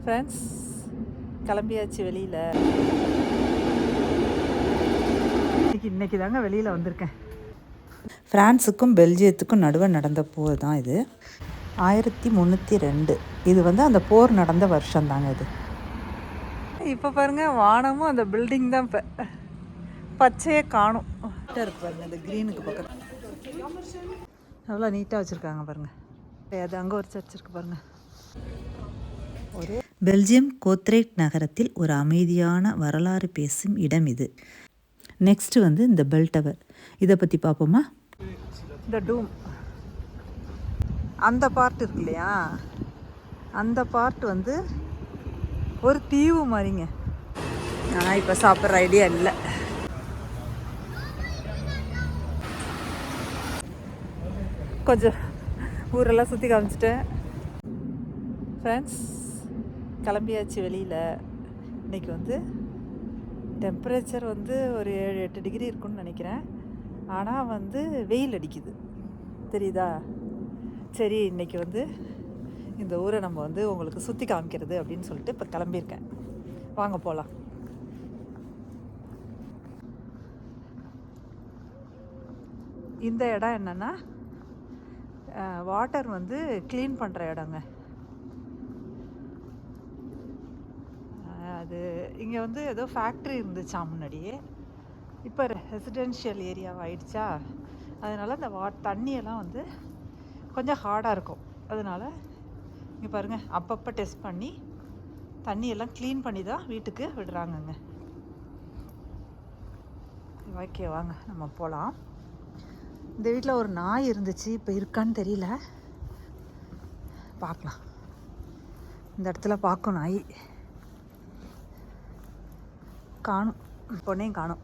Friends, கிளம்பியாச்சு வெளியில். இன்னைக்கு தாங்க வெளியில் வந்திருக்கேன். ஃப்ரான்ஸுக்கும் பெல்ஜியத்துக்கும் நடுவே நடந்த போர் தான் இது. 1302. இது அந்த போர் நடந்த வருஷம் தாங்க இது. இப்போ பாருங்கள், வானமும் அந்த பில்டிங் தான் இப்போ பச்சையே காணும். இருக்கு பாருங்கள், இந்த க்ரீனுக்கு பக்கத்தில் எவ்வளோ நீட்டாக வச்சுருக்காங்க பாருங்கள். அது அங்கே ஒரு சர்ச் இருக்குது பாருங்கள். பெல்ஜியம் கோத்ரேட் நகரத்தில் ஒரு அமைதியான வரலாறு பேசும் இடம் இது. நெக்ஸ்ட் இந்த பெல் டவர், இதை பற்றி பார்ப்போமா? இந்த டூம், அந்த பார்ட் இருக்கு இல்லையா, அந்த பார்ட் ஒரு தீவு மாதிரிங்க. ஆனால் இப்போ சாப்பிட்ற ஐடியா இல்லை. கொஞ்சம் ஊரெல்லாம் சுற்றி காமிச்சிட்டேன். ஃப்ரெண்ட்ஸ், கிளம்பியாச்சு வெளியில். இன்றைக்கி டெம்பரேச்சர் ஒரு 7-8 டிகிரி இருக்குன்னு நினைக்கிறேன். ஆனால் வெயில் அடிக்குது, தெரியுதா? சரி, இன்றைக்கி இந்த ஊரை நம்ம உங்களுக்கு சுற்றி காமிக்கிறது அப்படின்னு சொல்லிட்டு இப்போ கிளம்பியிருக்கேன். வாங்க போகலாம். இந்த இடம் என்னென்னா, வாட்டர் க்ளீன் பண்ணுற இடங்க. அது இங்கே ஏதோ ஃபேக்ட்ரி இருந்துச்சா முன்னாடியே, இப்போ ரெசிடென்ஷியல் ஏரியாவாக ஆயிடுச்சா. அதனால் அந்த தண்ணியெல்லாம் கொஞ்சம் ஹார்டாக இருக்கும். அதனால் இங்கே பாருங்கள், அப்பப்போ டெஸ்ட் பண்ணி தண்ணியெல்லாம் க்ளீன் பண்ணி தான் வீட்டுக்கு விடுறாங்கங்க. ஓகே, வாங்க நம்ம போகலாம். இந்த வீட்டில் ஒரு நாய் இருந்துச்சு, இப்போ இருக்கான்னு தெரியல, பார்க்கலாம். இந்த இடத்துல பார்க்கும் நாய் காணும், பொண்ணையும் காணும்.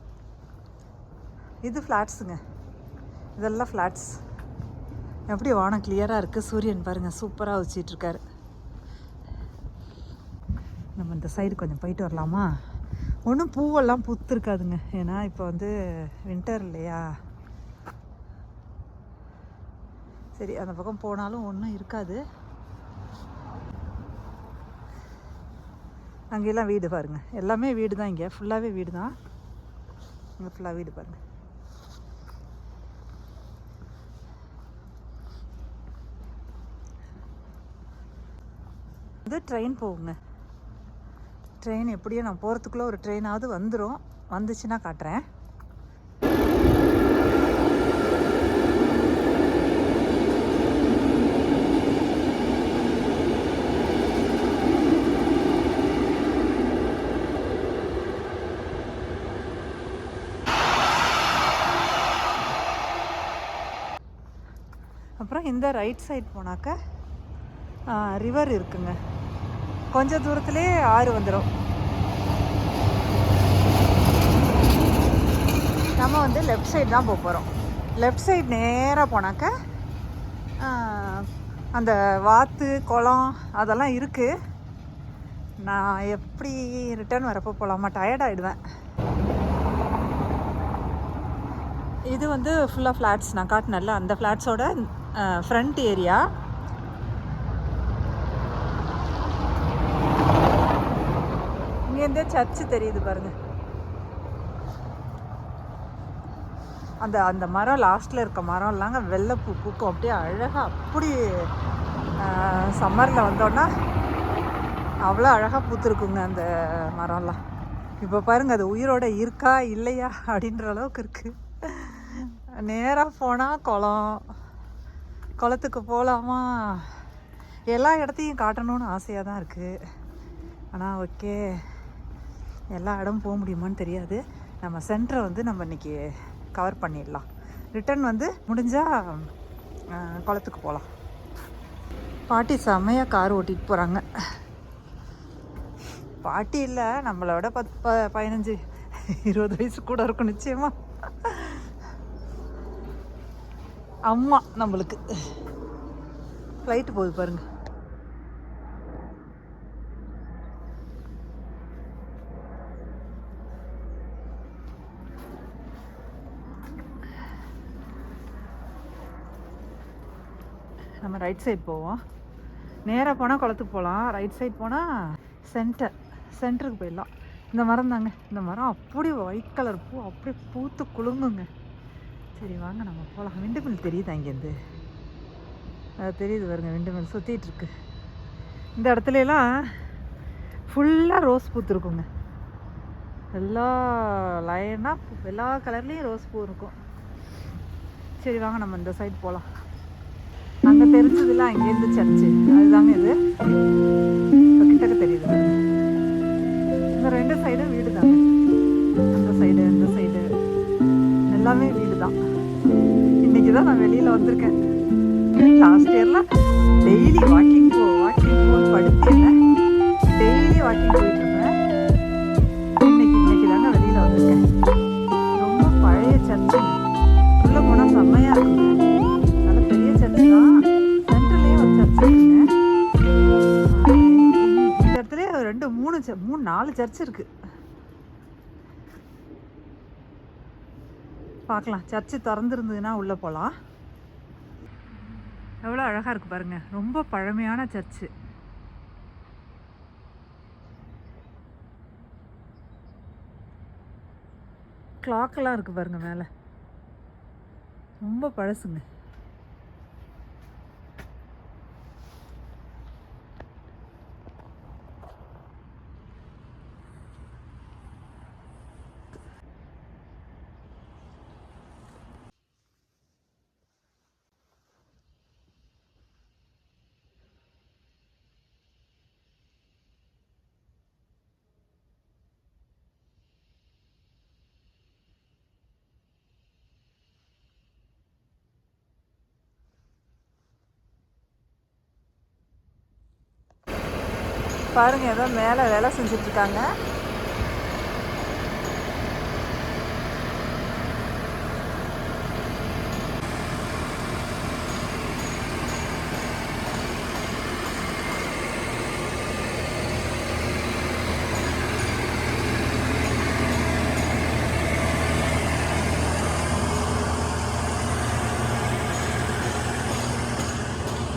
இது ஃப்ளாட்ஸுங்க, இதெல்லாம் ஃப்ளாட்ஸ். எப்படி வானம் கிளியராக இருக்குது, சூரியன் பாருங்கள் சூப்பராக வச்சிட்ருக்காரு. நம்ம இந்த சைடு கொஞ்சம் போயிட்டு வரலாமா? ஒன்றும் பூவெல்லாம் பூத்துருக்காதுங்க, ஏன்னா இப்போ வின்டர் இல்லையா. சரி, அந்த பக்கம் போனாலும் ஒன்றும் இருக்காது. அங்கெல்லாம் வீடு பாருங்கள், எல்லாமே வீடு தான். இங்கே ஃபுல்லாகவே வீடு தான். இங்கே ஃபுல்லாக வீடு பாருங்கள். ட்ரெயின் போகுங்க. ட்ரெயின் எப்படியும் நான் போகிறதுக்குள்ளே ஒரு ட்ரெயினாவது வந்துடும். வந்துச்சுன்னா காட்டுறேன். அப்புறம் இந்த ரைட் சைட் போனாக்க ரிவர் இருக்குங்க. கொஞ்சம் தூரத்துலேயே ஆறு வந்துடும். நம்ம லெஃப்ட் சைடு தான் போக போகிறோம். லெஃப்ட் சைடு நேராக போனாக்க அந்த வாத்து குளம் அதெல்லாம் இருக்குது. நான் எப்படி ரிட்டர்ன் வரப்போ போகலாமா, டயர்ட் ஆகிடுவேன். இது ஃபுல்லாக ஃப்ளாட்ஸ். நான் காட்டினேன்ல, அந்த ஃப்ளாட்ஸோட ஃப்ரண்ட் ஏரியா. இங்கேருந்தே சர்ச்சு தெரியுது பாருங்கள். அந்த அந்த மரம், லாஸ்ட்டில் இருக்க மரம் இல்லைங்க, வெள்ளைப்பூ பூக்கும் அப்படியே அழகாக. அப்படி சம்மரில் வந்தோன்னா அவ்வளோ அழகாக பூத்துருக்குங்க அந்த மரம்லாம். இப்போ பாருங்கள், அது உயிரோட இருக்கா இல்லையா அப்படின்ற அளவுக்கு இருக்குது. நேராக போனால் குளத்துக்கு போகலாமா, எல்லா இடத்தையும் காட்டணும்னு ஆசையாக தான் இருக்குது. ஆனால் ஓகே, எல்லா இடம் போக முடியுமான்னு தெரியாது. நம்ம சென்டரை நம்ம இன்றைக்கி கவர் பண்ணிடலாம். ரிட்டன் முடிஞ்சால் குளத்துக்கு போகலாம். பாட்டி செம்மையாக கார் ஓட்டிகிட்டு போகிறாங்க. பாட்டி இல்லை, நம்மளோட 15-20 வயசு கூட இருக்கும் நிச்சயமாக. அம்மா நம்மளுக்கு. ஃப்ளைட்டு போகுது பாருங்கள். நம்ம ரைட் சைட் போவோம். நேராக போனால் குளத்துக்கு போகலாம், ரைட் சைட் போனால் சென்டருக்கு போயிடலாம். இந்த மரம் தாங்க, இந்த மரம் அப்படியே ஒயிட் கலர் பூ அப்படியே பூத்து குலுங்குங்க. சரி வாங்க நம்ம போகலாம். விண்டு மில் தெரியுதா இங்கேருந்து? அது தெரியுது பாருங்க, விண்டு மில் சுற்றிட்டுருக்கு. இந்த இடத்துலலாம் ஃபுல்லாக ரோஸ் பூத்துருக்குங்க. எல்லா லைனாக எல்லா கலர்லேயும் ரோஸ் பூ இருக்கும். சரி வாங்க நம்ம இந்த சைடு போகலாம். அங்கே தெரிஞ்சதில்ல, அங்கேருந்து சர்ச்சு அதுதாங்க இது. இப்போ கிட்டக்க தெரியுது பாருங்க. இந்த 2 சைடும் வீடு தாங்க. அந்த சைடு இந்த சைடு எல்லாமே வீடு தான். இன்றைக்கி தான் நான் வெளியில் வந்திருக்கேன். லாஸ்ட் இயரில் டெய்லி வாக்கிங் படுத்தேன், டெய்லி வாக்கிங் போயிட்டுருப்பேன். இன்னைக்கு தாங்க வெளியில் வந்திருக்கேன். ரொம்ப பழைய சர்ச்சு, உள்ளே போனால் செம்மையாக இருக்குங்க. நல்ல பெரிய சர்ச்சு தான். சென்ட்ரல்லையே ஒரு சர்ச் இருக்குங்க. இந்த இடத்துல 2 3 4 சர்ச் இருக்குது. பார்க்கலாம், சர்ச்சு திறந்துருந்ததுன்னா உள்ளே போகலாம். எவ்வளோ அழகாக இருக்குது பாருங்கள், ரொம்ப பழமையான சர்ச்சு. கிளாக்கெல்லாம் இருக்குது பாருங்கள் மேலே, ரொம்ப பழசுங்க. பாருங்க, ஏதோ மேலே வேலை செஞ்சிட்ருக்காங்க.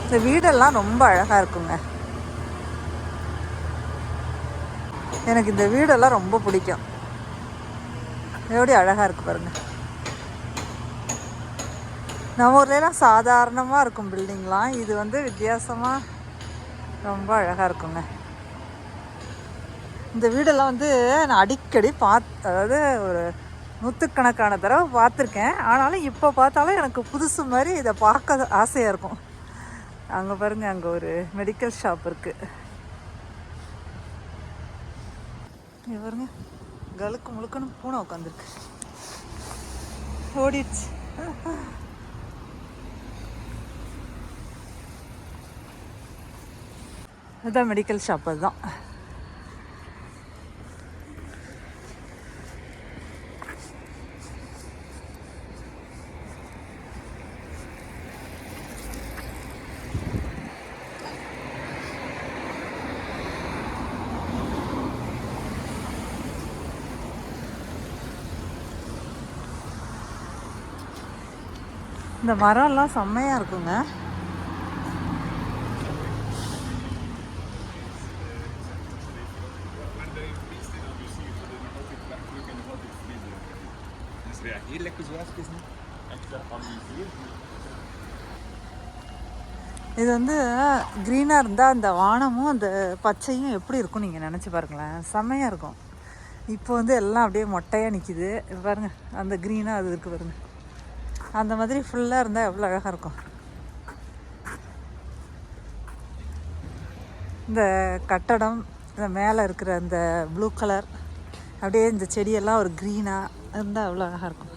இந்த வீடெல்லாம் ரொம்ப அழகாக இருக்குங்க. எனக்கு இந்த வீடெல்லாம் ரொம்ப பிடிக்கும். எப்படி அழகாக இருக்குது பாருங்கள். நம்ம ஊர்லாம் சாதாரணமாக இருக்கும் பில்டிங்லாம், இது வந்து வித்தியாசமாக ரொம்ப அழகாக இருக்குங்க. இந்த வீடெல்லாம் வந்து நான் அடிக்கடி அதாவது ஒரு 100கணக்கான தடவை பார்த்துருக்கேன். ஆனாலும் இப்போ பார்த்தாலும் எனக்கு புதுசு மாதிரி இதை பார்க்க ஆசையாக இருக்கும். அங்கே பாருங்கள், அங்கே ஒரு மெடிக்கல் ஷாப் இருக்குது. இங்கே பாருங்க, கழுக்கு முழுக்கணும் பூனை உட்காந்துருக்கு, ஓடிடுச்சு. அதுதான் மெடிக்கல் ஷாப். அதுதான் இந்த மரம்லாம் செம்மையாக இருக்குங்க. இது வந்து க்ரீனாக இருந்தால் அந்த வானமும் அந்த பச்சையும் எப்படி இருக்கும் நீங்கள் நினச்சி பாருங்களேன், செம்மையாக இருக்கும். இப்போ வந்து எல்லாம் அப்படியே மொட்டையாக நிற்கிது பாருங்கள், அந்த க்ரீனாக அது இருக்குது பாருங்கள். அந்த மாதிரி ஃபுல்லாக இருந்தால் எவ்வளோ அழகாக இருக்கும். இந்த கட்டடம், இந்த மேலே இருக்கிற அந்த ப்ளூ கலர், அப்படியே இந்த செடியெல்லாம் ஒரு க்ரீனாக இருந்தால் எவ்வளோ அழகாக இருக்கும்.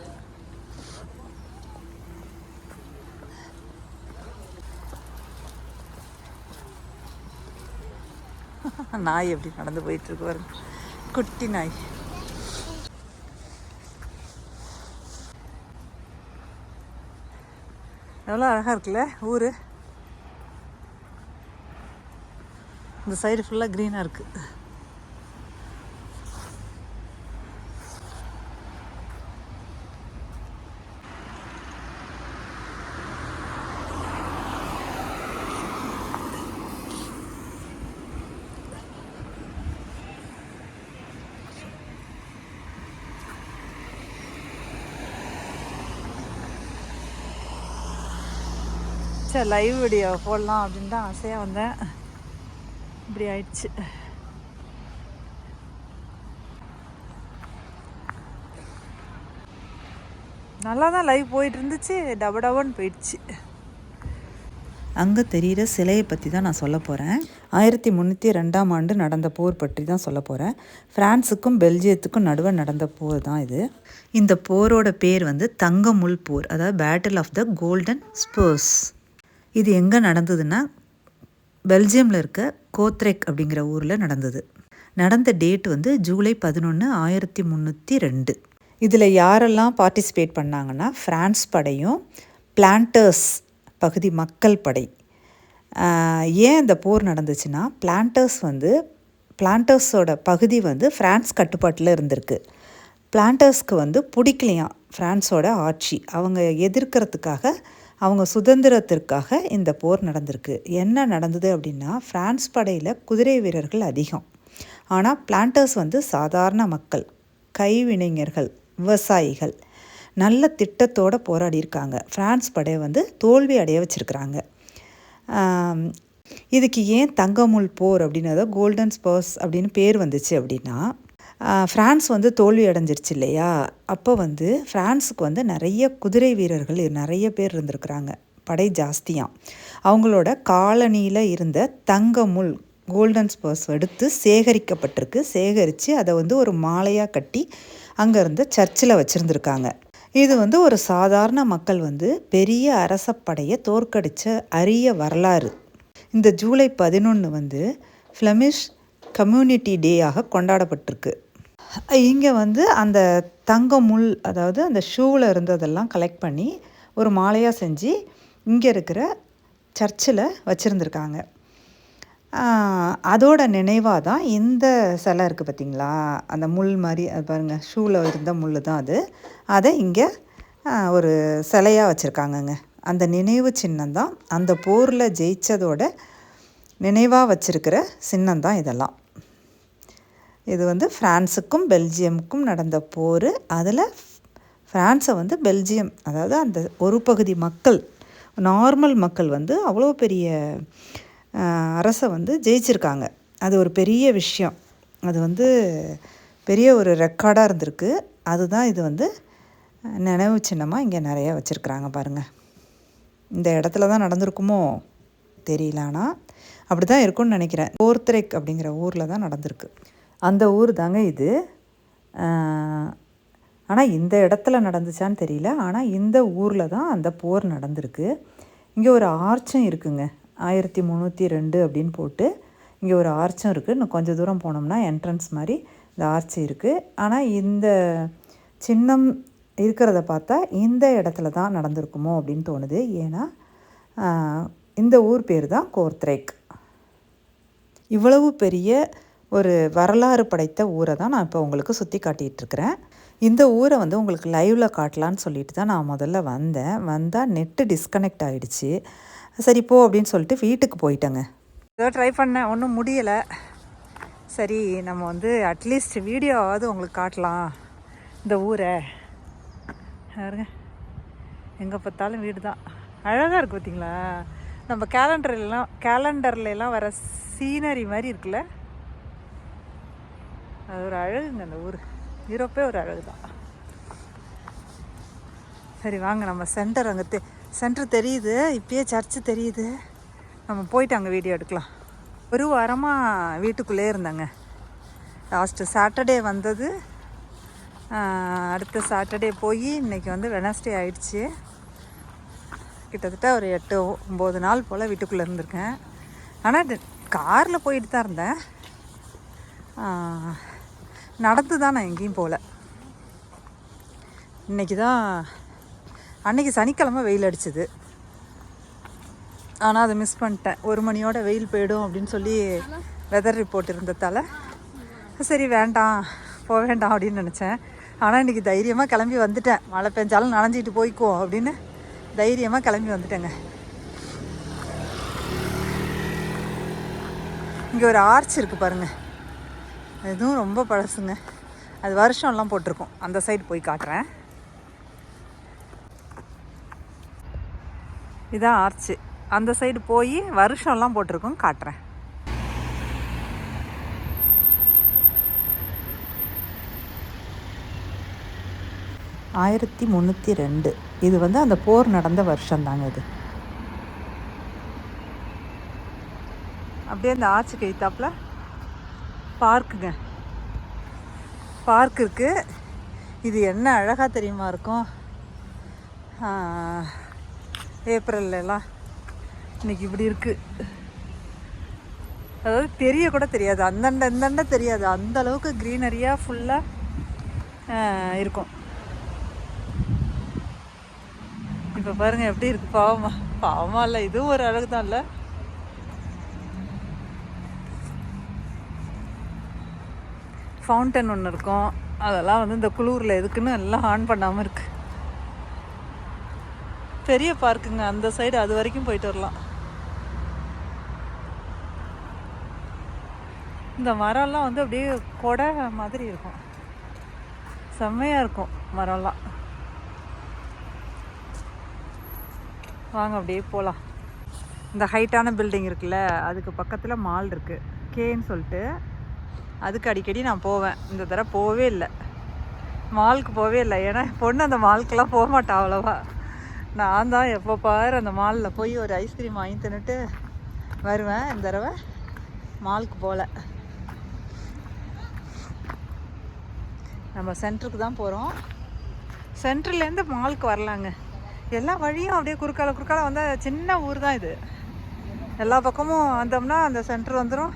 நாய் எப்படி நடந்து போயிட்டுருக்கு பாருங்க, குட்டி நாய். எவ்வளோ அழகாக இருக்குல்ல ஊர். இந்த சைடு ஃபுல்லாக க்ரீனாக இருக்குது. நினச்சேன் லைவ் வீடியோ போடலாம் அப்படின்னு தான் ஆசையாக வந்தேன். இப்படி ஆயிடுச்சு. நல்லா தான் லைவ் போயிட்டு இருந்துச்சு, டபுன்னு போயிடுச்சு. அங்கே தெரிகிற சிலையை பற்றி தான் நான் சொல்ல போகிறேன். 1302ஆம் ஆண்டு நடந்த போர் பற்றி தான் சொல்ல போகிறேன். ஃப்ரான்ஸுக்கும் பெல்ஜியத்துக்கும் நடுவே நடந்த போர் தான் இது. இந்த போரோட பேர் வந்து தங்கமுள் போர், அதாவது battle of the golden spurs. இது எங்கே நடந்ததுன்னா பெல்ஜியமில் இருக்க கோத்ரெக் அப்படிங்கிற ஊரில் நடந்தது. நடந்த டேட் வந்து ஜூலை 11, 1302. இதில் யாரெல்லாம் பார்ட்டிசிபேட் பண்ணாங்கன்னா ஃப்ரான்ஸ் படையும் பிளான்டர்ஸ் பகுதி மக்கள் படை. ஏன் இந்த போர் நடந்துச்சுன்னா பிளான்டர்ஸோட பகுதி வந்து ஃப்ரான்ஸ் கட்டுப்பாட்டில் இருந்திருக்கு. பிளான்டர்ஸ்க்கு வந்து பிடிக்கலையாம் ஃப்ரான்ஸோட ஆட்சி. அவங்க எதிர்க்கிறதுக்காக, அவங்க சுதந்திரத்திற்காக இந்த போர் நடந்திருக்கு. என்ன நடந்தது அப்படின்னா ஃப்ரான்ஸ் படையில் குதிரை வீரர்கள் அதிகம். ஆனால் பிளான்டர்ஸ் வந்து சாதாரண மக்கள், கைவினைஞர்கள், விவசாயிகள். நல்ல திட்டத்தோடு போராடியிருக்காங்க. ஃப்ரான்ஸ் படையை வந்து தோல்வி அடைய வச்சுருக்குறாங்க. இதுக்கு ஏன் தங்கமுள் போர் அப்படின்னு, கோல்டன் ஸ்பர்ஸ் அப்படின்னு பேர் வந்துச்சு அப்படின்னா, ஃப்ரான்ஸ் வந்து தோல்வி அடைஞ்சிருச்சு இல்லையா, அப்போ வந்து ஃப்ரான்ஸுக்கு வந்து நிறைய குதிரை வீரர்கள் நிறைய பேர் இருந்திருக்கிறாங்க, படை ஜாஸ்தியாக. அவங்களோட காலனியில் இருந்த தங்கமுள் கோல்டன் ஸ்பர்ஸ் எடுத்து சேகரித்து அதை வந்து ஒரு மாலையாக கட்டி அங்கே இருந்த சர்ச்சில் வச்சுருந்துருக்காங்க. இது வந்து ஒரு சாதாரண மக்கள் வந்து பெரிய அரசப்படையை தோற்கடித்த அரிய வரலாறு. இந்த ஜூலை 11 வந்து ஃப்ளெமிஷ் கம்யூனிட்டி டேயாக கொண்டாடப்பட்டிருக்கு. இங்கே வந்து அந்த தங்கமுள், அதாவது அந்த ஷூவில் இருந்ததெல்லாம் கலெக்ட் பண்ணி ஒரு மாலையாக செஞ்சு இங்கே இருக்கிற சர்ச்சில் வச்சுருந்துருக்காங்க. அதோட நினைவாக தான் இந்த சிலை இருக்குது பார்த்திங்களா, அந்த முள் மாதிரி, அது பாருங்கள், ஷூவில் இருந்த முள் தான் அது. அதை இங்கே ஒரு சிலையாக வச்சுருக்காங்கங்க. அந்த நினைவு சின்னம் தான், அந்த போரில் ஜெயித்ததோட நினைவாக வச்சுருக்கிற சின்னம் தான் இதெல்லாம். இது வந்து ஃப்ரான்ஸுக்கும் பெல்ஜியமுக்கும் நடந்த போர். அதில் ஃப்ரான்ஸை வந்து பெல்ஜியம், அதாவது அந்த ஒரு பகுதி மக்கள், நார்மல் மக்கள் வந்து அவ்வளோ பெரிய அரசை வந்து ஜெயிச்சிருக்காங்க. அது ஒரு பெரிய விஷயம். அது வந்து பெரிய ஒரு ரெக்கார்டாக இருந்திருக்கு. அதுதான் இது வந்து நினைவு சின்னமாக இங்கே நிறையா வச்சுருக்குறாங்க பாருங்கள். இந்த இடத்துல தான் நடந்திருக்குமோ தெரியல, ஆனால் அப்படி தான் இருக்கும்னு நினைக்கிறேன். கோத்ரெக் அப்படிங்கிற ஊரில் தான் நடந்திருக்கு. அந்த ஊர் தாங்க இது. ஆனால் இந்த இடத்துல நடந்துச்சான்னு தெரியல, ஆனால் இந்த ஊரில் தான் அந்த போர் நடந்திருக்கு. இங்கே ஒரு ஆர்ச்சும் இருக்குங்க, 1302 அப்படின்னு போட்டு இங்கே ஒரு ஆர்ச்சும் இருக்குது. இன்னும் கொஞ்சம் தூரம் போனோம்னா என்ட்ரன்ஸ் மாதிரி இந்த ஆர்ச் இருக்குது. ஆனால் இந்த சின்னம் இருக்கிறத பார்த்தா இந்த இடத்துல தான் நடந்திருக்குமோ அப்படின்னு தோணுது. ஏன்னா இந்த ஊர் பேர் தான் கோத்ரெக். இவ்வளவு பெரிய ஒரு வரலாறு படைத்த ஊரை தான் நான் இப்போ உங்களுக்கு சுற்றி காட்டிகிட்ருக்கிறேன். இந்த ஊரை வந்து உங்களுக்கு லைவில் காட்டலான்னு சொல்லிட்டு தான் நான் முதல்ல வந்தால் நெட்டு டிஸ்கனெக்ட் ஆகிடுச்சு. சரி போ அப்படின்னு சொல்லிட்டு வீட்டுக்கு போயிட்டேங்க. ஏதோ ட்ரை பண்ணேன், ஒன்றும் முடியலை. சரி, நம்ம வந்து அட்லீஸ்ட் வீடியோவாவது உங்களுக்கு காட்டலாம் இந்த ஊரை. பாருங்க, எங்கே பார்த்தாலும் வீடு தான். அழகாக இருக்குது பார்த்திங்களா, நம்ம கேலண்டர்லாம் வர சீனரி மாதிரி இருக்குல்ல, அது ஒரு அழகுங்க. அந்த ஊர் யூரோப்பே ஒரு அழகு தான். சரி வாங்க, நம்ம சென்டர் தெரியுது, இப்பயே சர்ச்சு தெரியுது, நம்ம போயிட்டு அங்கே வீடியோ எடுக்கலாம். ஒரு வாரமாக வீட்டுக்குள்ளே இருந்தாங்க. லாஸ்ட்டு சாட்டர்டே வந்தது, அடுத்த சாட்டர்டே போய் இன்றைக்கி வந்து வெனஸ்டே ஆயிடுச்சு. கிட்டத்தட்ட ஒரு 8-9 நாள் போல் வீட்டுக்குள்ளே இருந்திருக்கேன். ஆனால் காரில் போயிட்டு தான் இருந்தேன், நடந்து தான் நான் எங்கேயும் போகல. அன்றைக்கி சனிக்கிழமை வெயில் அடிச்சுது, ஆனால் அதை மிஸ் பண்ணிட்டேன். 1 மணியோட வெயில் போயிடும் அப்படின்னு சொல்லி வெதர் ரிப்போர்ட் இருந்ததால் சரி போக வேண்டாம் அப்படின்னு நினச்சேன். ஆனால் இன்றைக்கி தைரியமாக கிளம்பி வந்துட்டேன். மழை பெஞ்சாலும் நனைஞ்சிட்டு போய்க்குவோம் அப்படின்னு தைரியமாக கிளம்பி வந்துட்டேங்க. இங்கே ஒரு ஆர்ச் இருக்குது பாருங்கள், இதுவும் ரொம்ப பழசுங்க. அது வருஷம்லாம் போட்டிருக்கோம். அந்த சைடு போய் காட்டுறேன். இதான் ஆர்ச்சு. அந்த சைடு போய் வருஷம்லாம் போட்டிருக்கோம், காட்டுறேன். (1302) இது வந்து அந்த போர் நடந்த வருஷம் தாங்க இது. அப்படியே இந்த ஆச்சுக்கு எய்த்தாப்புல பார்க்குங்க, பார்க் இருக்குது. இது என்ன அழகாக தெரியுமா இருக்கும் ஏப்ரல்லாம். இன்னைக்கு இப்படி இருக்குது, அதாவது தெரிய கூட தெரியாது, அந்தண்ட தெரியாது, அந்த அளவுக்கு க்ரீனரியாக ஃபுல்லாக இருக்கும். இப்போ பாருங்கள் எப்படி இருக்குது. பாவமா இல்லை, இதுவும் ஒரு அழகு தான் இல்லை. ஃபவுண்டன் ஒன்று இருக்கும், அதெல்லாம் வந்து இந்த குளூரில் எதுக்குன்னு எல்லாம் ஆன் பண்ணாமல் இருக்குது. பெரிய பார்க்குங்க, அந்த சைடு அது வரைக்கும் போயிட்டு வரலாம். இந்த மரம்லாம் வந்து அப்படியே கொடை மாதிரி இருக்கும், செம்மையாக இருக்கும் மரம்லாம். வாங்க அப்படியே போகலாம். இந்த ஹைட்டான பில்டிங் இருக்குல்ல, அதுக்கு பக்கத்தில் மால் இருக்குது, கேன்னு சொல்லிட்டு. அதுக்கு அடிக்கடி நான் போவேன். இந்த தடவை போகவே இல்லை, மாலுக்கு போகவே இல்லை. ஏன்னா பொண்ணு அந்த மாலுக்கெல்லாம் போக மாட்டான் அவ்வளோவா. நான் தான் எப்போ பாரு அந்த மாலில் போய் ஒரு ஐஸ்கிரீம் வாங்கி தின்னுட்டு வருவேன். இந்த தடவை மாலுக்கு போகல. நம்ம சென்டருக்கு தான் போகிறோம். சென்டர்லேருந்து மாலுக்கு வரலாங்க. எல்லா வழியும் அப்படியே குறுக்கால வந்தால், சின்ன ஊர் தான் இது. எல்லா பக்கமும் வந்தோம்னா அந்த சென்டர் வந்துடும்,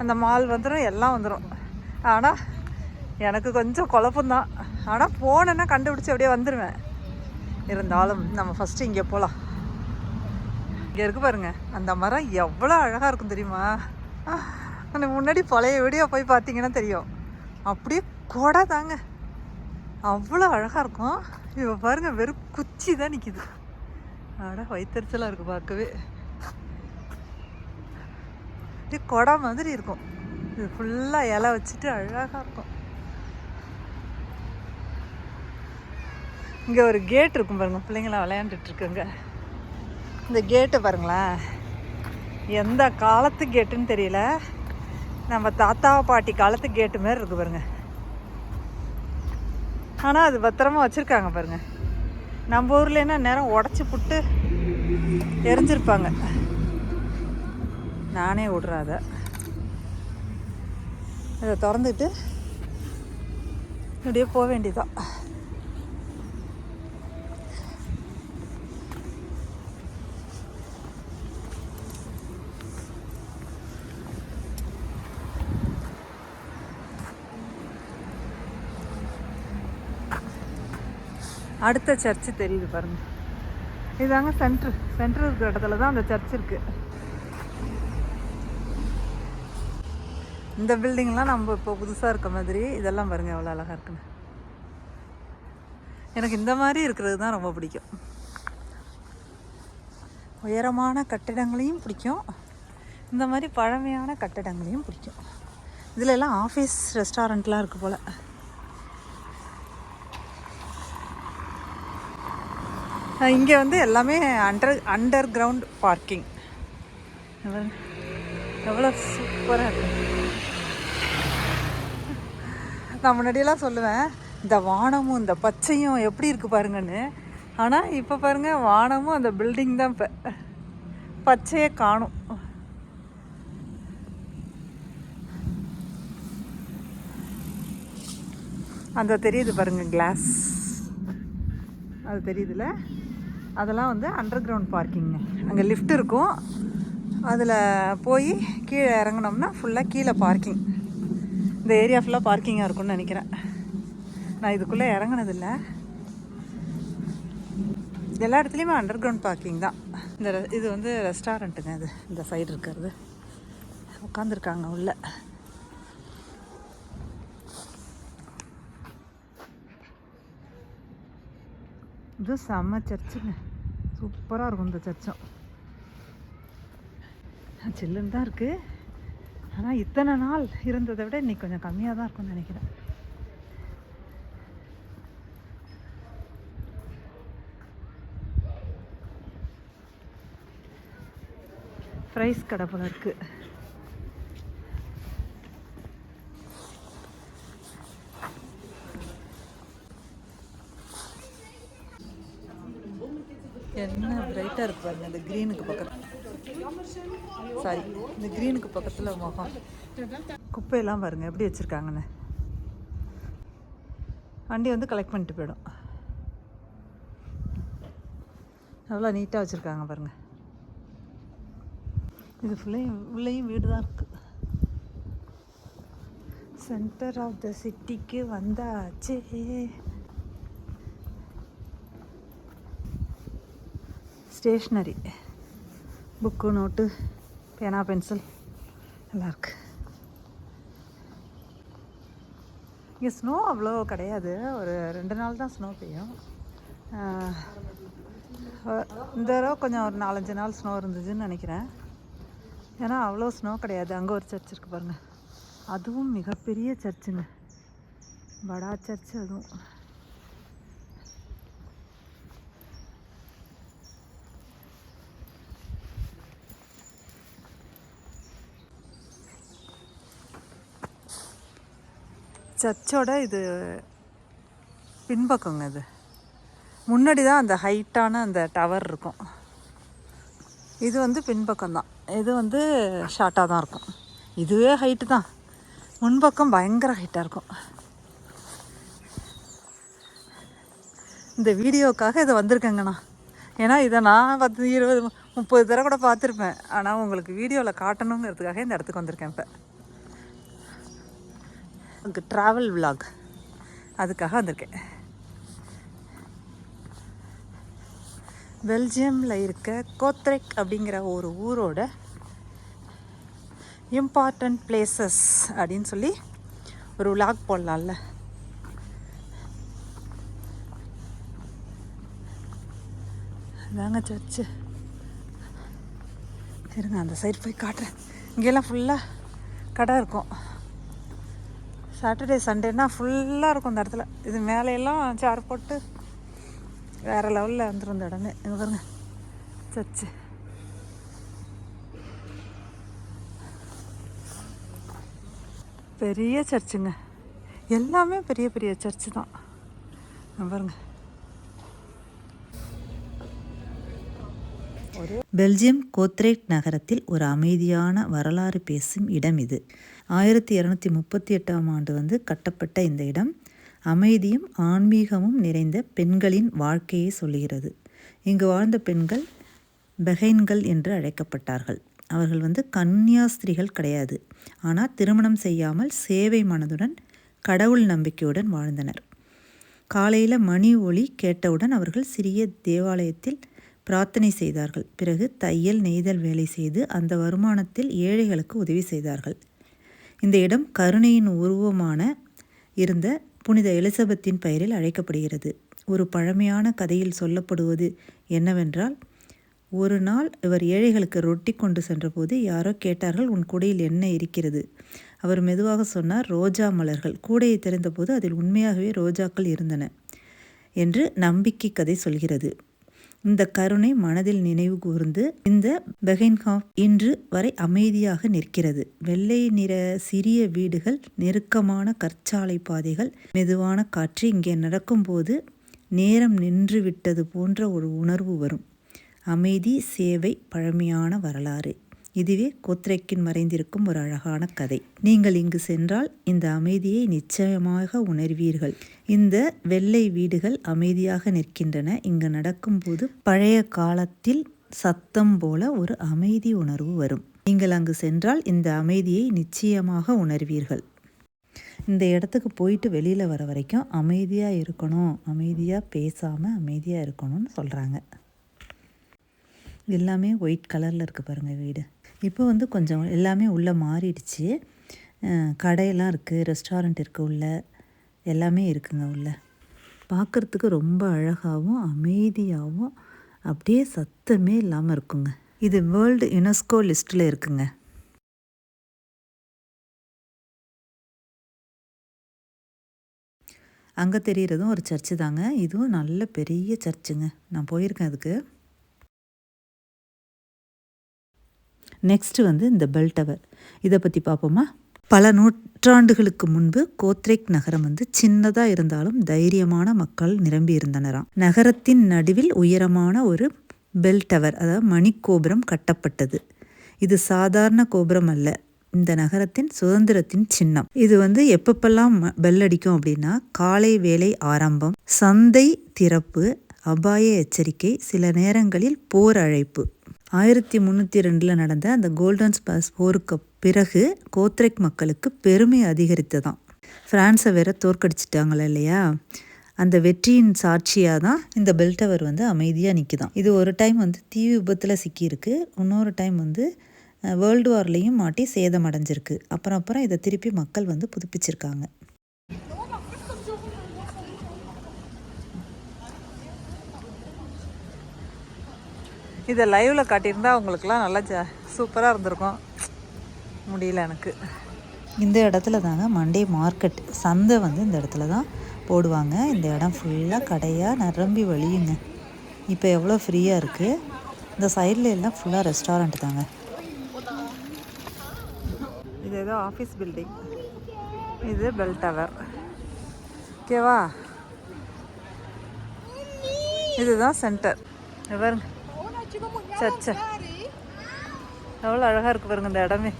அந்த மால் வந்துடும், எல்லாம் வந்துடும். ஆனால் எனக்கு கொஞ்சம் குழப்பம்தான். ஆனால் போனேன்னா கண்டுபிடிச்சி அப்படியே வந்துடுவேன். இருந்தாலும் நம்ம ஃபஸ்ட்டு இங்கே போகலாம். இங்கே இருக்குது பாருங்கள், அந்த மரம் எவ்வளோ அழகாக இருக்கும் தெரியுமா? எனக்கு முன்னாடி பழைய வீடியோ போய் பார்த்தீங்கன்னா தெரியும். அப்படியே கொடை தாங்க, அவ்வளோ அழகாக இருக்கும். இப்போ பாருங்கள், வெறும் குச்சி தான் நிற்கிது. வயிற்றுச்சலாக இருக்குது பார்க்கவே. அப்படியே கொடை மாதிரி இருக்கும். இது ஃபுல்லாக இலை வச்சுட்டு அழகாக இருக்கும். இங்கே ஒரு கேட் இருக்கும் பாருங்கள், பிள்ளைங்களாம் விளையாண்டுட்ருக்குங்க. இந்த கேட்டை பாருங்களேன், எந்த காலத்து கேட்டுன்னு தெரியல. நம்ம தாத்தா பாட்டி காலத்து கேட்டு மாரி இருக்குது பாருங்கள். ஆனால் அது பத்திரமா வச்சுருக்காங்க பாருங்கள். நம்ம ஊர்லேன்னா நேரம் உடச்சி புட்டு எரிஞ்சிருப்பாங்க. நானே விட்றாத இதை திறந்துட்டு இப்படியே போக வேண்டியதான். அடுத்த சர்ச்சு தெரியுது பாருங்கள், இதாங்க சென்ட்ரு இருக்கிற இடத்துல தான் அந்த சர்ச் இருக்குது. இந்த பில்டிங்லாம் நம்ம இப்போ புதுசாக இருக்க மாதிரி, இதெல்லாம் பாருங்கள் எவ்வளோ அழகாக இருக்குன்னு. எனக்கு இந்த மாதிரி இருக்கிறது தான் ரொம்ப பிடிக்கும். உயரமான கட்டிடங்களையும் பிடிக்கும், இந்த மாதிரி பழமையான கட்டிடங்களையும் பிடிக்கும். இதில் எல்லாம் ஆஃபீஸ் ரெஸ்டாரண்ட்லாம் இருக்குது போல். இங்கே வந்து எல்லாமே அண்டர் கிரவுண்ட் பார்க்கிங். எவ்வளோ சூப்பராக இருக்கு. நான் முன்னாடியெல்லாம் சொல்லுவேன், இந்த வானமும் இந்த பச்சையும் எப்படி இருக்குது பாருங்கன்னு. ஆனால் இப்போ பாருங்கள், வானமும் அந்த பில்டிங் தான் இப்போ, பச்சையே காணும். அந்த தெரியுது பாருங்கள் கிளாஸ், அது தெரியுதுல்ல, அதெல்லாம் வந்து அண்டர் கிரவுண்ட் பார்க்கிங்க. அங்கே லிஃப்ட் இருக்கும், அதில் போய் கீழே இறங்கினோம்னா ஃபுல்லாக கீழே பார்க்கிங். இந்த ஏரியா ஃபுல்லாக பார்க்கிங்காக இருக்கும்னு நினைக்கிறேன். நான் இதுக்குள்ளே இறங்கினதில்ல. எல்லா இடத்துலையுமே அண்டர் கிரவுண்ட் பார்க்கிங் தான். இது வந்து ரெஸ்டாரண்ட்டுங்க. இது இந்த சைடு இருக்கிறது உட்காந்துருக்காங்க உள்ள. இது செம்ம சர்ச்சுங்க, சூப்பராக இருக்கும் இந்த சர்ச்சும். சில்லுன்னு தான் இருக்குது, ஆனால் இத்தனை நாள் இருந்ததை விட இன்றைக்கி கொஞ்சம் கம்மியாக தான் இருக்கும்னு நினைக்கிறேன். ஃப்ரைஸ் கடை போல இருக்கு. என்ன பிரைட்டாக இருக்கு பாருங்க இந்த க்ரீனுக்கு பக்கத்தில். சாரி, இந்த க்ரீனுக்கு பக்கத்தில் முகம். குப்பையெல்லாம் பாருங்கள் எப்படி வச்சுருக்காங்கன்னு. வண்டி வந்து கலெக்ட் பண்ணிட்டு போயிடும். எவ்வளோ நீட்டாக வச்சுருக்காங்க பாருங்கள். இது உள்ளேயும் வீடு தான் இருக்குது. சென்டர் ஆஃப் த சிட்டிக்கு வந்தாச்சு. ஸ்டேஷ்னரி, புக்கு, நோட்டு, பேனா, பென்சில் எல்லாம் இருக்குது. இங்கே ஸ்னோ அவ்வளோ கிடையாது. ஒரு 2 நாள் தான் ஸ்னோ பெய்யும். இந்த தடவை கொஞ்சம் ஒரு 4-5 நாள் ஸ்னோ இருந்துச்சுன்னு நினைக்கிறேன். ஏன்னா அவ்வளோ ஸ்னோ கிடையாது. அங்கே ஒரு சர்ச் இருக்குது பாருங்கள். அதுவும் மிகப்பெரிய சர்ச்சுங்க, படா சர்ச்சு. அதுவும் சர்ச்சோட இது பின்பக்கங்க. இது முன்னாடி தான் அந்த ஹைட்டான அந்த டவர் இருக்கும். இது வந்து பின்பக்கம்தான். இது வந்து ஷார்ட்டாக தான் இருக்கும். இதுவே ஹைட்டு தான். முன்பக்கம் பயங்கர ஹைட்டாக இருக்கும். இந்த வீடியோக்காக இது வந்திருக்கேங்கண்ணா. ஏன்னா இதை நான் 10, 20, 30 தடவை கூட பார்த்துருப்பேன். ஆனால் உங்களுக்கு வீடியோவில் காட்டணுங்கிறதுக்காக இந்த இடத்துக்கு வந்திருக்கேன். இப்போ ட்ராவல் விலாக் அதுக்காக வந்திருக்கேன். பெல்ஜியமில் இருக்க கோத்ரெக் அப்படிங்கிற ஒரு ஊரோட இம்பார்ட்டண்ட் பிளேசஸ் அப்படின்னு சொல்லி ஒரு விலாக் போடலாம்ல. அதாங்க சர்ச்சு. இருங்க அந்த சைடு போய் காட்டுறேன். இங்கெல்லாம் ஃபுல்லாக கடை இருக்கும். சாட்டர்டே சண்டேனா ஃபுல்லாக இருக்கும் இந்த இடத்துல. இது மேலையெல்லாம் சேர் போட்டு வேறு லெவலில் வந்துடும் இந்த இடமே. இங்கே பாருங்க சர்ச்சு. பெரிய சர்ச்சுங்க. எல்லாமே பெரிய பெரிய சர்ச்சு தான். பாருங்க. பெல்ஜியம் கோத்ரெக் நகரத்தில் ஒரு அமைதியான வரலாறு பேசும் இடம் இது. 1238ஆம் ஆண்டு கட்டப்பட்ட இந்த இடம் அமைதியும் ஆன்மீகமும் நிறைந்த பெண்களின் வாழ்க்கையை சொல்லுகிறது. இங்கு வாழ்ந்த பெண்கள் பெஹைன்கள் என்று அழைக்கப்பட்டார்கள். அவர்கள் கன்னியாஸ்திரிகள் கிடையாது. ஆனால் திருமணம் செய்யாமல் சேவை மனதுடன் கடவுள் நம்பிக்கையுடன் வாழ்ந்தனர். காலையில் மணி ஒலி கேட்டவுடன் அவர்கள் சிறிய தேவாலயத்தில் பிரார்த்தனை செய்தார்கள். பிறகு தையல் நெய்தல் வேலை செய்து அந்த வருமானத்தில் ஏழைகளுக்கு உதவி செய்தார்கள். இந்த இடம் கருணையின் உருவமான இருந்த புனித எலிசபெத்தின் பெயரில் அழைக்கப்படுகிறது. ஒரு பழமையான கதையில் சொல்லப்படுவது என்னவென்றால், ஒரு நாள் இவர் ஏழைகளுக்கு ரொட்டி கொண்டு சென்றபோது யாரோ கேட்டார்கள், உன் கூடையில் என்ன இருக்கிறது? அவர் மெதுவாக சொன்னார், ரோஜா மலர்கள். கூடையை திறந்தபோது அதில் உண்மையாகவே ரோஜாக்கள் இருந்தன என்று நம்பிக்கை கதை சொல்கிறது. இந்த கருணை மனதில் நினைவு கூர்ந்து இந்த பெஹைன்காம் இன்று வரை அமைதியாக நிற்கிறது. வெள்ளை நிற சிறிய வீடுகள், நெருக்கமான கற்சாலை பாதைகள், மெதுவான காற்று. இங்கே நடக்கும்போது நேரம் நின்று விட்டது போன்ற ஒரு உணர்வு வரும். அமைதி, சேவை, பழமையான வரலாறு. இதுவே கோத்ரெக்கின் மறைந்திருக்கும் ஒரு அழகான கதை. நீங்கள் இங்கு சென்றால் இந்த அமைதியை நிச்சயமாக உணர்வீர்கள். இந்த வெள்ளை வீடுகள் அமைதியாக நிற்கின்றன. இங்கு நடக்கும்போது பழைய காலத்தில் சத்தம் போல ஒரு அமைதி உணர்வு வரும். நீங்கள் அங்கு சென்றால் இந்த அமைதியை நிச்சயமாக உணர்வீர்கள். இந்த இடத்துக்கு போயிட்டு வெளியில் வர வரைக்கும் அமைதியாக இருக்கணும், அமைதியாக பேசாமல் அமைதியாக இருக்கணும்னு சொல்கிறாங்க. எல்லாமே ஒயிட் கலரில் இருக்குது பாருங்கள் வீடு. இப்போ கொஞ்சம் எல்லாமே உள்ளே மாறிடுச்சு. கடையெல்லாம் இருக்குது, ரெஸ்டாரண்ட் இருக்குது, உள்ளே எல்லாமே இருக்குங்க. உள்ளே பார்க்குறதுக்கு ரொம்ப அழகாகவும் அமைதியாகவும் அப்படியே சத்தமே இல்லாமல் இருக்குங்க. இது வேர்ல்டு யுனெஸ்கோ லிஸ்ட்டில் இருக்குங்க. அங்கே தெரிகிறதும் ஒரு சர்ச்சு தாங்க. இதுவும் நல்ல பெரிய சர்ச்சுங்க. நான் போயிருக்கேன் அதுக்கு. நெக்ஸ்ட்டு வந்து இந்த பெல் டவர், இதை பற்றி பார்ப்போமா? பல நூற்றாண்டுகளுக்கு முன்பு கோத்ரெக் நகரம் வந்து சின்னதாக இருந்தாலும் தைரியமான மக்கள் நிரம்பி இருந்தனராம். நகரத்தின் நடுவில் உயரமான ஒரு பெல் டவர், அதாவது மணிக்கோபுரம் கட்டப்பட்டது. இது சாதாரண கோபுரம் அல்ல, இந்த நகரத்தின் சுதந்திரத்தின் சின்னம். இது வந்து எப்பப்பெல்லாம் பெல் அடிக்கும் அப்படின்னா, காலை வேலை ஆரம்பம், சந்தை திறப்பு, அபாய எச்சரிக்கை, சில நேரங்களில் போர் அழைப்பு. 1302 நடந்த அந்த கோல்டன் ஸ்பாஸ் போருக்கு பிறகு கோத்ரெக் மக்களுக்கு பெருமை அதிகரித்ததாம். ஃப்ரான்ஸை வேற தோற்கடிச்சிட்டாங்களே இல்லையா, அந்த வெற்றியின் சாட்சியாக தான் இந்த பெல் டவர் வந்து அமைதியாக நிற்குதான். இது ஒரு டைம் வந்து தீ விபத்தில் சிக்கியிருக்கு, இன்னொரு டைம் வந்து வேர்ல்டு வார்லேயும் மாட்டி சேதம் அடைஞ்சிருக்கு. அப்புறம் இதை திருப்பி மக்கள் வந்து புதுப்பிச்சிருக்காங்க. இதை லைவில் காட்டியிருந்தா அவங்களுக்குலாம் நல்லா சூப்பராக இருந்திருக்கும். முடியல எனக்கு. இந்த இடத்துல தாங்க மண்டே மார்க்கெட், சந்தை வந்து இந்த இடத்துல தான் போடுவாங்க. இந்த இடம் ஃபுல்லாக கடையாக நிரம்பி வழியுங்க. இப்போ எவ்வளோ ஃப்ரீயாக இருக்குது. இந்த சைடில் எல்லாம் ஃபுல்லாக ரெஸ்டாரண்ட் தாங்க. இது ஏதோ ஆஃபீஸ் பில்டிங், இது பெல் டவர். ஓகேவா? இதுதான் சென்டர். பாருங்க சர்ச்சை எவ்வளோ அழகாக இருக்கு பாருங்க இந்த இடமே.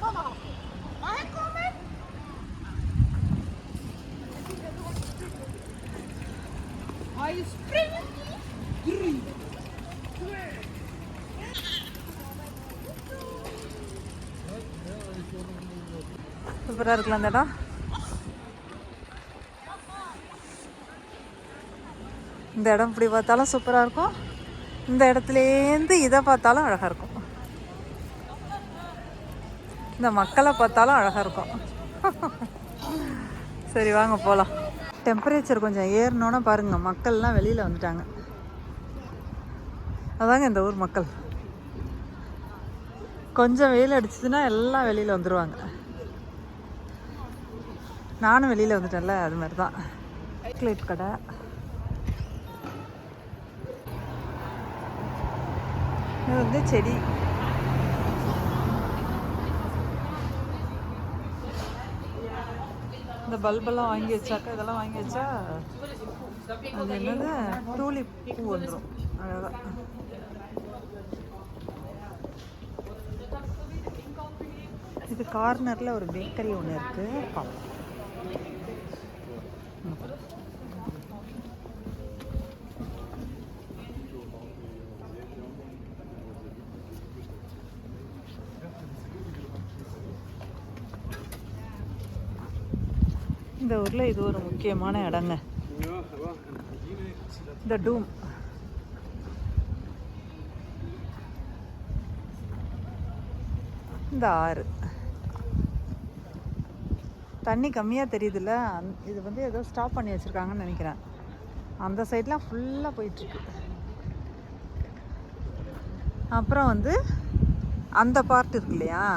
சூப்பராக இருக்குல்ல அந்த இடம். இந்த இடம் இப்படி பார்த்தாலும் சூப்பராக இருக்கும், இந்த இடத்துலேருந்து இதை பார்த்தாலும் அழகாக இருக்கும், இந்த மக்களை பார்த்தாலும் அழகாக இருக்கும். சரி வாங்க போகலாம். டெம்பரேச்சர் கொஞ்சம் ஏறினோன்னா பாருங்கள், மக்கள்லாம் வெளியில் வந்துட்டாங்க. அதாங்க இந்த ஊர் மக்கள். கொஞ்சம் வெயில் அடிச்சதுன்னா எல்லாம் வெளியில் வந்துடுவாங்க. நானும் வெளியில் வந்துட்டேன்ல, அது மாதிரி தான். சாக்லேட் கடை. இது வந்து செடி. இந்த பல்பெல்லாம் வாங்கி வச்சாக்கா, இதெல்லாம் வாங்கி வச்சா அது என்னது டூலிப் பூ வந்துடும் அழகாக. இது கார்னரில் ஒரு பேக்கரி ஒன்று இருக்குது, பார்ப்போம். இந்த ஊரில் இது ஒரு முக்கியமான இடங்க, இந்த டூம். இந்த ஆறு தண்ணி கம்மியாக தெரியுதுல்ல, இது வந்து ஏதோ ஸ்டாப் பண்ணி வச்சுருக்காங்கன்னு நினைக்கிறேன். அந்த சைட்லாம் ஃபுல்லாக போயிட்டுருக்கு. அப்புறம் வந்து அந்த பார்ட் இருக்கு இல்லையா,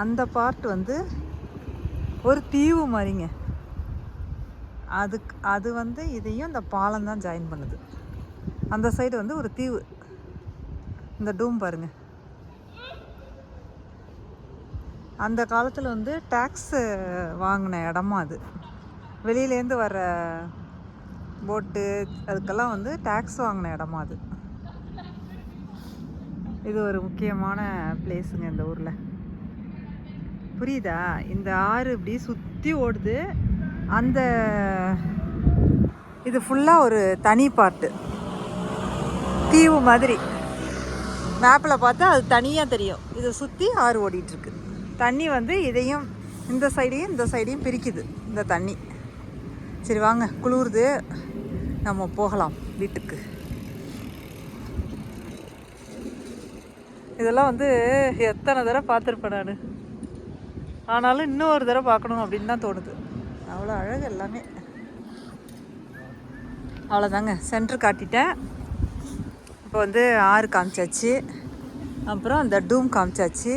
அந்த பார்ட் வந்து ஒரு தீவு மாதிரிங்க. அது வந்து இதையும் இந்த பாலம் தான் ஜாயின் பண்ணுது. அந்த சைடு வந்து ஒரு தீவு. இந்த டூம் பாருங்கள். அந்த காலத்தில் வந்து டேக்ஸு வாங்கின இடமா அது. வெளியிலேருந்து வர போட்டு அதுக்கெல்லாம் வந்து டேக்ஸ் வாங்கின இடமா அது. இது ஒரு முக்கியமான பிளேஸுங்க இந்த ஊரில். புரியுதா? இந்த ஆறு இப்படி சுற்றி ஓடுது. அந்த இது ஃபுல்லாக ஒரு தனி பார்ட்டு, தீவு மாதிரி. மேப்பில் பார்த்தா அது தனியாக தெரியும். இதை சுற்றி ஆறு ஓடிட்டுருக்கு. தண்ணி வந்து இதையும் இந்த சைடையும் பிரிக்குது இந்த தண்ணி. சரி வாங்க, குளிருது, நம்ம போகலாம் வீட்டுக்கு. இதெல்லாம் வந்து எத்தனை தடவை பார்த்துருப்பேன் நான், ஆனாலும் இன்னொரு தடவை பார்க்கணும் அப்படின்னு தான் தோணுது. அவ்வளோ அழகு எல்லாமே. அவ்வளோதாங்க, சென்டர் காட்டிட்டேன். இப்போ வந்து ஆறு காமிச்சாச்சு, அப்புறம் அந்த டூம் காமிச்சாச்சு.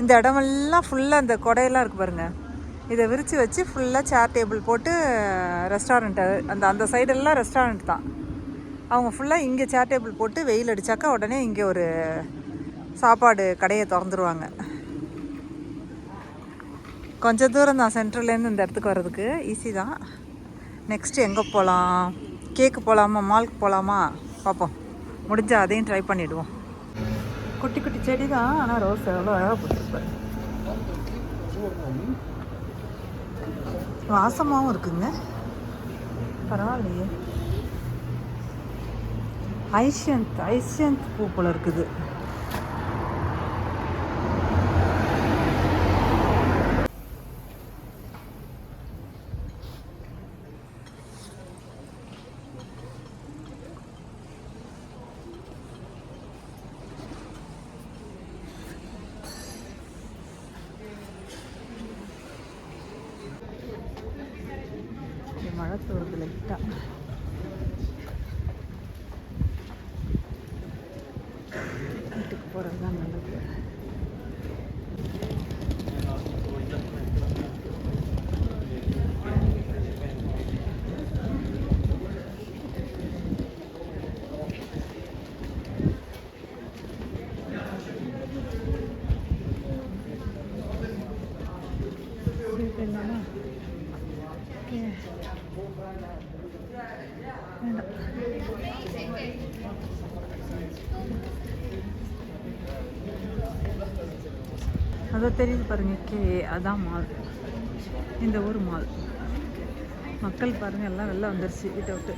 இந்த இடமெல்லாம் ஃபுல்லாக இந்த கொடையெல்லாம் இருக்குது பாருங்கள். இதை விரித்து வச்சு ஃபுல்லாக சேர் டேபிள் போட்டு ரெஸ்டாரண்ட்டு, அந்த சைடெல்லாம் ரெஸ்டாரண்ட் தான். அவங்க ஃபுல்லாக இங்கே சேர் டேபிள் போட்டு வெயில் அடித்தாக்கா உடனே இங்கே ஒரு சாப்பாடு கடையை திறந்துருவாங்க. கொஞ்சம் தூரம் தான் சென்ட்ரல்லேருந்து இந்த இடத்துக்கு வர்றதுக்கு, ஈஸி தான். நெக்ஸ்ட்டு எங்கே போகலாம்? கேக்கு போகலாமா, மாலுக்கு போகலாமா பார்ப்போம். முடிஞ்சால் அதையும் ட்ரை பண்ணிவிடுவோம். குட்டி குட்டி செடி தான், ஆனால் ரோஸ் எவ்வளோ அழகாக போட்டுருப்பாரு. வாசமாகவும் இருக்குங்க, பரவாயில்லையே. ஐஷியந்த் பூ போல் இருக்குது. மழை தூரது லைட்டாக. வீட்டுக்கு போகிறது தான் நல்லது. அதை தெரியுது பாருங்க, அதான் மால், இந்த ஊர் மால். மக்கள் பாருங்க எல்லாம் வெளில வந்துருச்சு வீட்டை விட்டு.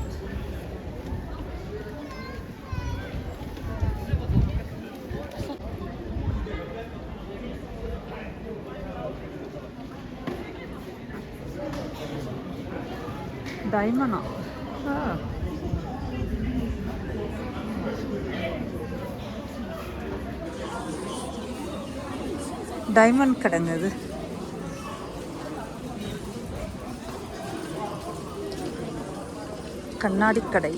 டைமண்டா டைமண்ட் கடைங்க இது. கண்ணாடி கடை.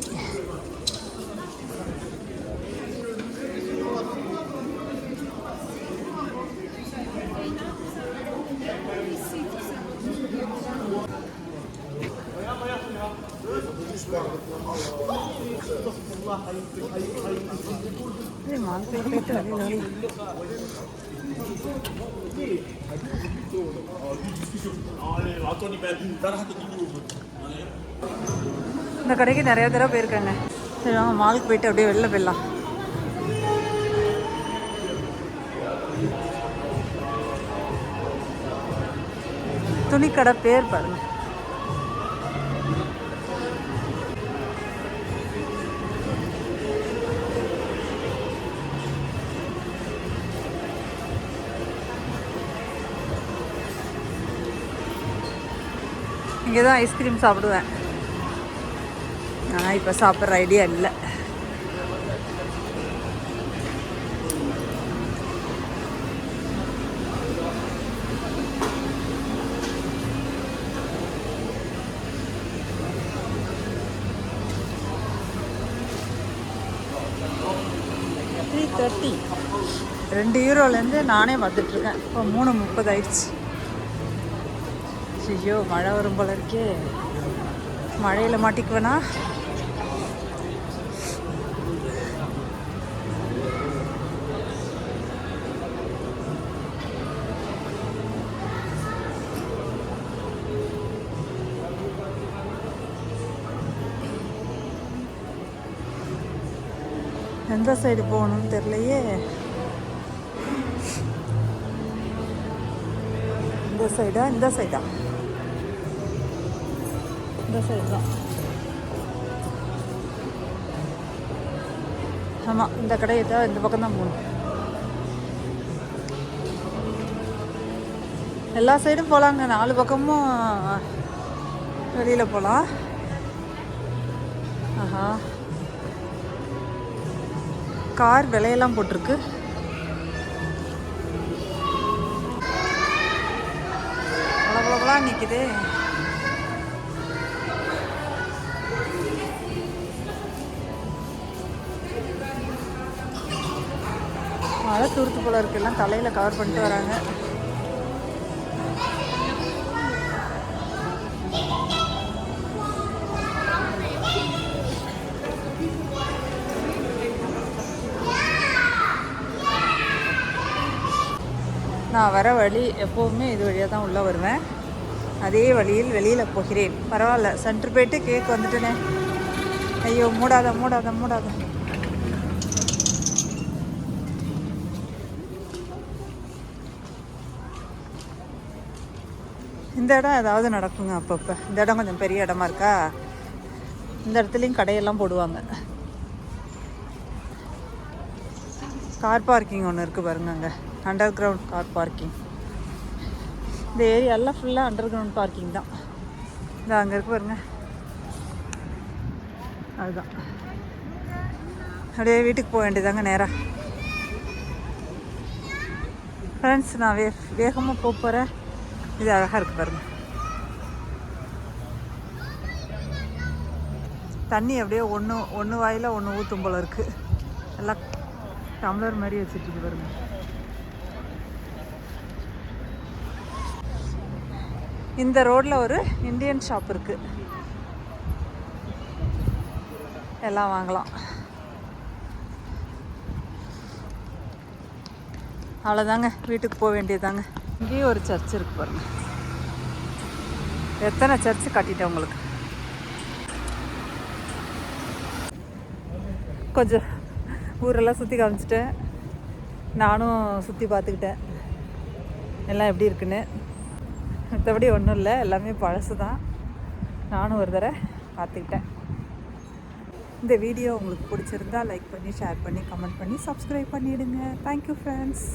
இந்த கடைக்கு நிறைய தடவை போயிருக்காங்க. சரி வாங்க மாலுக்கு போயிட்டு அப்படியே வெளில போயிடலாம். துணிக்கடை பேர் பாருங்க. இங்கே தான் ஐஸ்கிரீம் சாப்பிடுவேன், ஆனால் இப்போ சாப்பிட்ற ஐடியா இல்லை. €3.30 €2 நானே பார்த்துட்ருக்கேன். இப்போ 3:30 ஆயிடுச்சு. ஐயோ மழை வரும் போல இருக்கே, மழையில் மாட்டிக்குவேனா? எந்த சைடு போகணும்னு தெரியலையே. இந்த சைடா இந்த சைடா? இந்த சைடு தான். ஆமாம், இந்த கடையை தான் இந்த பக்கம் தான் போகணும். எல்லா சைடும் போகலாங்க, 4 பக்கமும் வெளியில் போகலாம். ஆஹா, கார் விலையெல்லாம் போட்டிருக்கு. அவ்வளோலாம் நிற்குது. மழை தூரத்து போல இருக்கு, எல்லாம் தலையில் கவர் பண்ணிட்டு வராங்க. நான் வர வழி எப்போவுமே இது வழியாக தான் உள்ளே வருவேன். அதே வழியில் வெளியில் போகிறேன். பரவாயில்ல, சென்டர் போயிட்டு கேக் வந்துட்டேனே. ஐயோ, மூடாத மூடாத மூடாத. இந்த இடம் ஏதாவது நடக்குங்க அப்பப்போ. இந்த இடம் கொஞ்சம் பெரிய இடமா இருக்கா, இந்த இடத்துலையும் கடையெல்லாம் போடுவாங்க. கார் பார்க்கிங் ஒன்று இருக்குது பாருங்க, அங்கே அண்டர் கிரவுண்ட் கார் பார்க்கிங். இந்த ஏரியாலாம் ஃபுல்லாக அண்டர் கிரவுண்ட் பார்க்கிங் தான். இந்த அங்கே இருக்கு பாருங்க, அதுதான். அப்படியே வீட்டுக்கு போக வேண்டியதாங்க நேராக. ஃப்ரெண்ட்ஸ், நான் வேகமாக போகிறேன். இது அழகாக இருக்குது பாருங்க. தண்ணி அப்படியே ஒன்று வாயில் ஒன்று ஊற்றும் போல் இருக்குது. எல்லாம் டம்ளர் மாதிரி வச்சுட்டு பாருங்க. இந்த ரோட்டில் ஒரு இந்தியன் ஷாப் இருக்குது, எல்லாம் வாங்கலாம். அவ்வளோதாங்க, வீட்டுக்கு போக வேண்டியதாங்க. இங்கேயும் ஒரு சர்ச் இருக்குது பாருங்க. எத்தனை சர்ச்சு காட்டிட்டேன் உங்களுக்கு. கொஞ்சம் ஊரெல்லாம் சுற்றி காமிச்சிட்டேன், நானும் சுற்றி பார்த்துக்கிட்டேன் எல்லாம் எப்படி இருக்குன்னு. மற்றபடி ஒன்றும் இல்லை, எல்லாமே பழசு தான். நானும் ஒரு தடவை பார்த்துக்கிட்டேன். இந்த வீடியோ உங்களுக்கு பிடிச்சிருந்தா லைக் பண்ணி, ஷேர் பண்ணி, கமெண்ட் பண்ணி, சப்ஸ்கிரைப் பண்ணிவிடுங்க. Thank you friends.